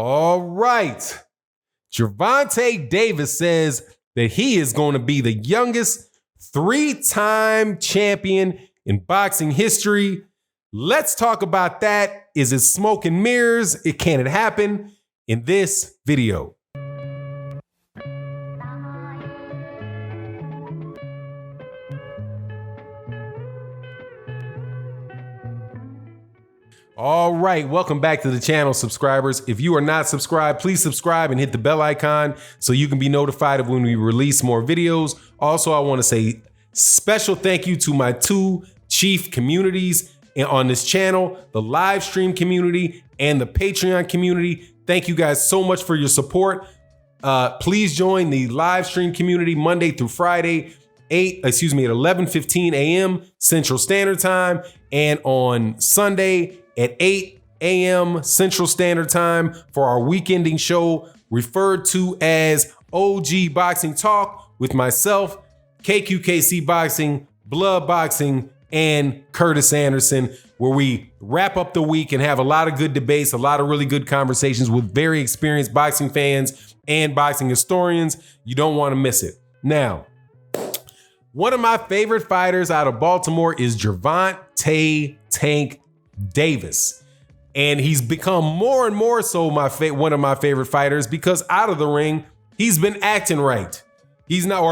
All right. Gervonta Davis says that he is going to be the youngest three-time champion in boxing history. Let's talk about that. Is it smoke and mirrors? Can it happen? In this video. All right, welcome back to the channel, subscribers. If you are not subscribed, please subscribe and hit the bell icon so you can be notified of when we release more videos. Also, I want to say special thank you to my two chief communities on this channel, the live stream community and the Patreon community. Thank you guys so much for your support. Please join the live stream community Monday through Friday, at 11:15 a.m. Central Standard Time, and on Sunday at 8 a.m. Central Standard Time for our weekending show referred to as OG Boxing Talk with myself, KQKC Boxing, Blood Boxing, and Curtis Anderson, where we wrap up the week and have a lot of good debates, a lot of really good conversations with very experienced boxing fans and boxing historians. You don't want to miss it. Now, one of my favorite fighters out of Baltimore is Gervonta Tank Davis. And he's become more and more so one of my favorite fighters because out of the ring, he's been acting right. He's not,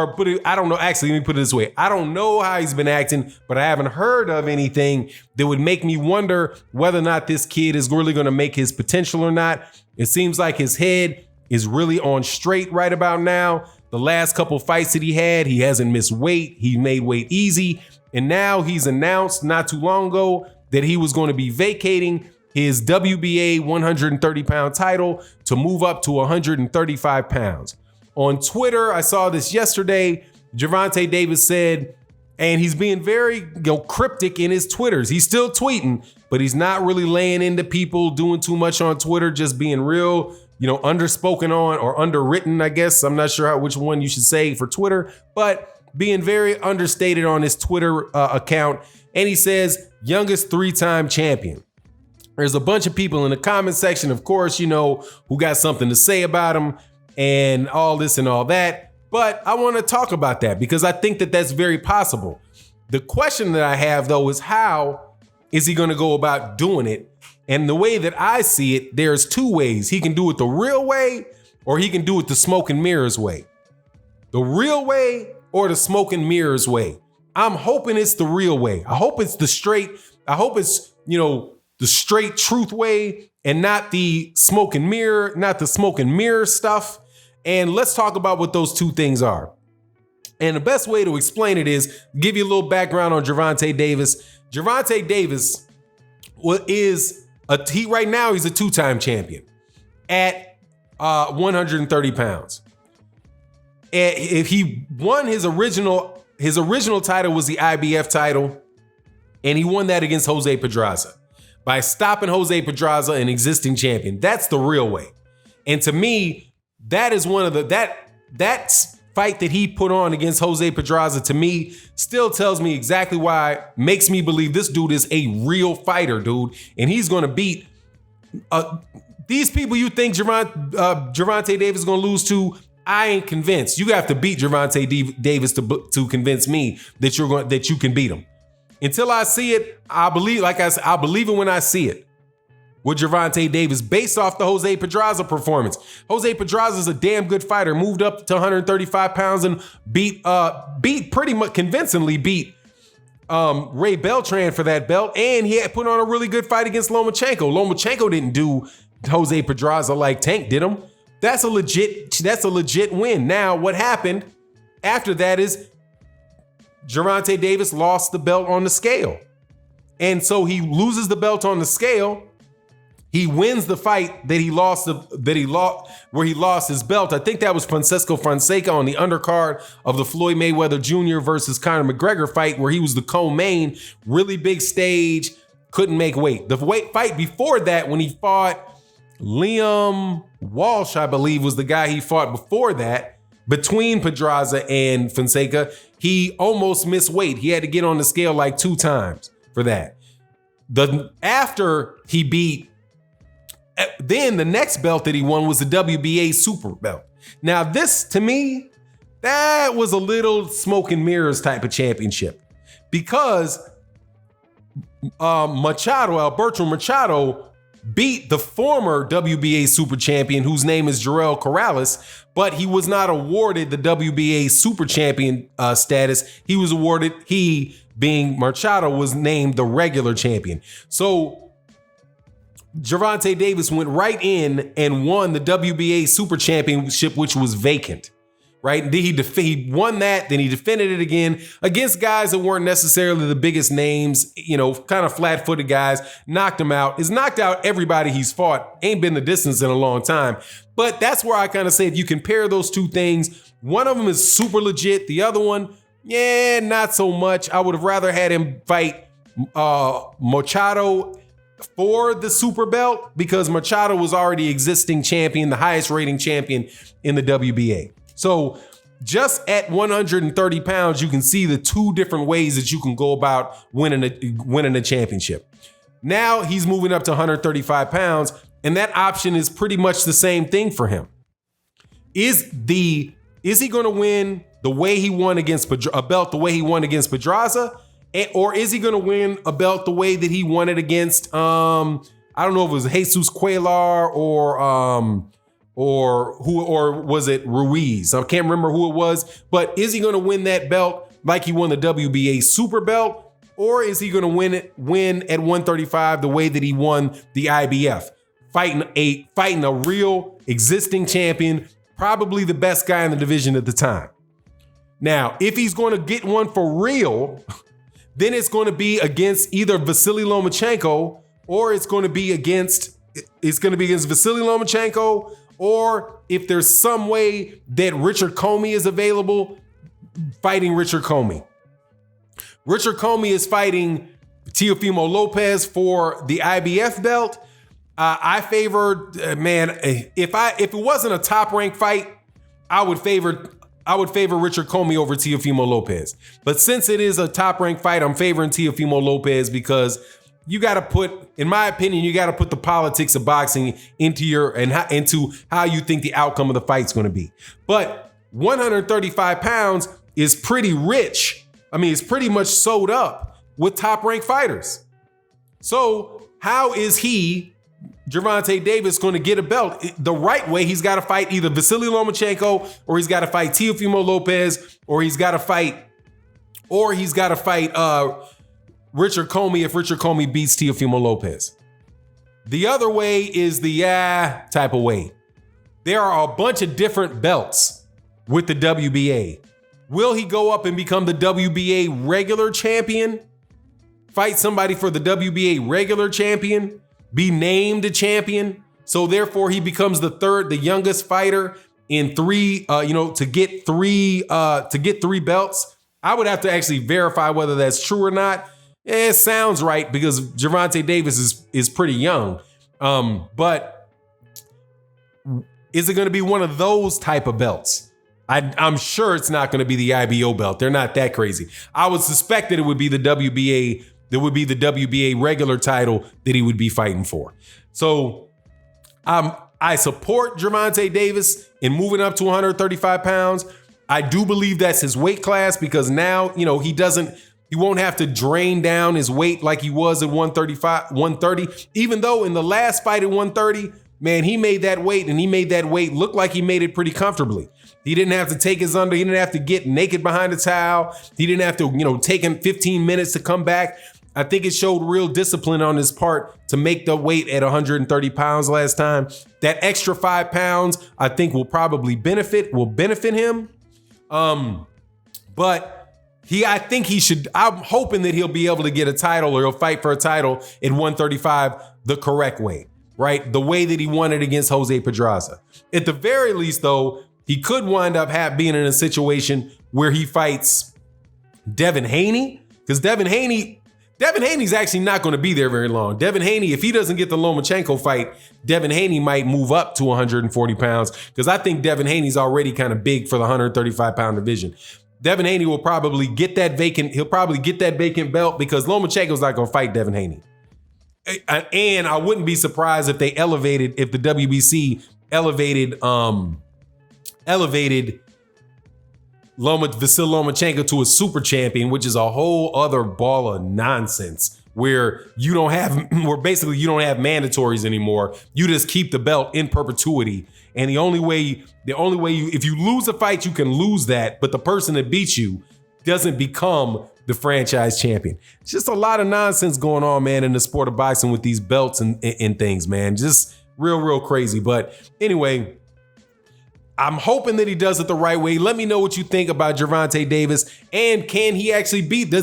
I don't know, actually, let me put it this way. I don't know how he's been acting, but I haven't heard of anything that would make me wonder whether or not this kid is really going to make his potential or not. It seems like his head is really on straight right about now. The last couple fights that he hasn't missed weight. He made weight easy. And now he's announced not too long ago that he was going to be vacating his WBA 130-pound title to move up to 135 pounds. On Twitter, I saw this yesterday. Gervonta Davis said, and he's being very cryptic in his Twitters. He's still tweeting, but he's not really laying into people, doing too much on Twitter, just being real, underspoken on or underwritten, I guess. I'm not sure which one you should say for Twitter, but being very understated on his Twitter account. And he says, youngest three-time champion. There's a bunch of people in the comment section, of course, who got something to say about him and all this and all that. But I want to talk about that because I think that that's very possible. The question that I have, though, is how is he going to go about doing it? And the way that I see it, there's two ways. He can do it the real way or he can do it the smoke and mirrors way. The real way or the smoke and mirrors way. I'm hoping it's the real way. I hope it's the straight truth way and not the smoke and mirror stuff. And let's talk about what those two things are. And the best way to explain it is give you a little background on Gervonta Davis. Gervonta Davis right now he's a two-time champion at 130 pounds. And if he won his original title was the IBF title, and he won that against Jose Pedraza by stopping Jose Pedraza, an existing champion. That's the real way. And to me, that is one of that fight that he put on against Jose Pedraza, to me, still tells me exactly why, makes me believe this dude is a real fighter, dude. And he's going to beat these people you think Gervonta Davis is going to lose to. I ain't convinced. You have to beat Gervonta Davis to convince me that you can beat him. Until I see it, I believe, like I said, I believe it when I see it. With Gervonta Davis, based off the Jose Pedraza performance. Jose Pedraza is a damn good fighter, moved up to 135 pounds and beat pretty much convincingly beat Ray Beltran for that belt. And he had put on a really good fight against Lomachenko. Lomachenko didn't do Jose Pedraza like Tank did him. That's a legit win. Now, what happened after that is Gervonta Davis lost the belt on the scale. And so he loses the belt on the scale. He wins the fight that he lost, where he lost his belt. I think that was Francisco Fonseca on the undercard of the Floyd Mayweather Jr. versus Conor McGregor fight, where he was the co-main, really big stage, couldn't make weight. The fight before that, when he fought Liam Walsh, I believe, was the guy he fought before that, between Pedraza and Fonseca, he almost missed weight. He had to get on the scale like 2 times for that. After he beat then the next belt that he won was the WBA super belt. Now this, to me, that was a little smoke and mirrors type of championship, because Alberto Machado beat the former WBA super champion, whose name is Jarrell Corrales, but he was not awarded the WBA super champion status. He being Machado was named the regular champion. So Gervonta Davis went right in and won the WBA super championship, which was vacant. Right? He won that, then he defended it again against guys that weren't necessarily the biggest names, kind of flat-footed guys, knocked him out. He's knocked out everybody he's fought, ain't been the distance in a long time. But that's where I kind of say, if you compare those two things, one of them is super legit, the other one, not so much. I would have rather had him fight Machado for the super belt, because Machado was already existing champion, the highest rating champion in the WBA. So just at 130 pounds, you can see the two different ways that you can go about winning a championship. Now he's moving up to 135 pounds, and that option is pretty much the same thing for him. Is he going to win the way he won against a belt the way he won against Pedraza, or is he going to win a belt the way that he won it against I don't know if it was Jesus Cuellar or was it Ruiz? I can't remember who it was, but is he going to win that belt like he won the WBA super belt, or is he going to win at 135 the way that he won the IBF, fighting a real existing champion, probably the best guy in the division at the time? Now, if he's going to get one for real, then it's going to be against either Vasily Lomachenko, or it's going to be against Vasily Lomachenko. Or if there's some way that Richard Commey is available, fighting Richard Commey. Richard Commey is fighting Teofimo Lopez for the IBF belt. I favored, if it wasn't a top ranked fight, I would favor Richard Commey over Teofimo Lopez. But since it is a top ranked fight, I'm favoring Teofimo Lopez, because you got to put, in my opinion, you got to put the politics of boxing into how you think the outcome of the fight's going to be. But 135 pounds is pretty rich. I mean, it's pretty much sewed up with top-ranked fighters. So how is Gervonta Davis, going to get a belt? The right way, he's got to fight either Vasily Lomachenko, or he's got to fight Teofimo Lopez, or he's got to fight Richard Commey if Richard Commey beats Teofimo Lopez. The other way is the type of way. There are a bunch of different belts with the WBA. Will he go up and become the WBA regular champion? Fight somebody for the WBA regular champion? Be named a champion? So therefore he becomes the youngest fighter in to get three belts. I would have to actually verify whether that's true or not. It sounds right, because Gervonta Davis is pretty young. But is it going to be one of those type of belts? I'm sure it's not going to be the IBO belt. They're not that crazy. I would suspect that it would be the WBA. There would be the WBA regular title that he would be fighting for. So I support Gervonta Davis in moving up to 135 pounds. I do believe that's his weight class, because now, he won't have to drain down his weight like he was at 130, even though in the last fight at 130, man, he made that weight look like he made it pretty comfortably. He didn't have to take his he didn't have to get naked behind the towel. He didn't have to, take him 15 minutes to come back. I think it showed real discipline on his part to make the weight at 130 pounds last time. That extra 5 pounds, I think will benefit him. But I'm hoping that he'll be able to get a title, or he'll fight for a title at 135 the correct way, right? The way that he won it against Jose Pedraza. At the very least, though, he could wind up being in a situation where he fights Devin Haney, because Devin Haney's actually not going to be there very long. Devin Haney, if he doesn't get the Lomachenko fight, Devin Haney might move up to 140 pounds, because I think Devin Haney's already kind of big for the 135 pound division. Devin Haney will probably get that vacant. He'll probably get that vacant belt, because Lomachenko's not going to fight Devin Haney. And I wouldn't be surprised if the WBC elevated Vasyl Lomachenko to a super champion, which is a whole other ball of nonsense, where you don't have mandatories anymore. You just keep the belt in perpetuity. And the only way if you lose a fight, you can lose that, but the person that beats you doesn't become the franchise champion. It's just a lot of nonsense going on, man, in the sport of boxing with these belts and things, man. Just real crazy. But anyway, I'm hoping that he does it the right way. Let me know what you think about Gervonta Davis, and can he actually beat will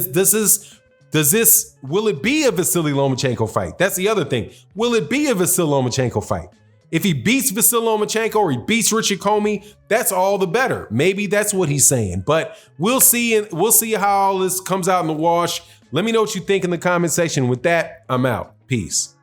it be a Vasily Lomachenko fight? That's the other thing. Will it be a Vasyl Lomachenko fight? If he beats Vasyl Lomachenko or he beats Richard Commey, that's all the better. Maybe that's what he's saying, but we'll see. And we'll see how all this comes out in the wash. Let me know what you think in the comment section. With that, I'm out. Peace.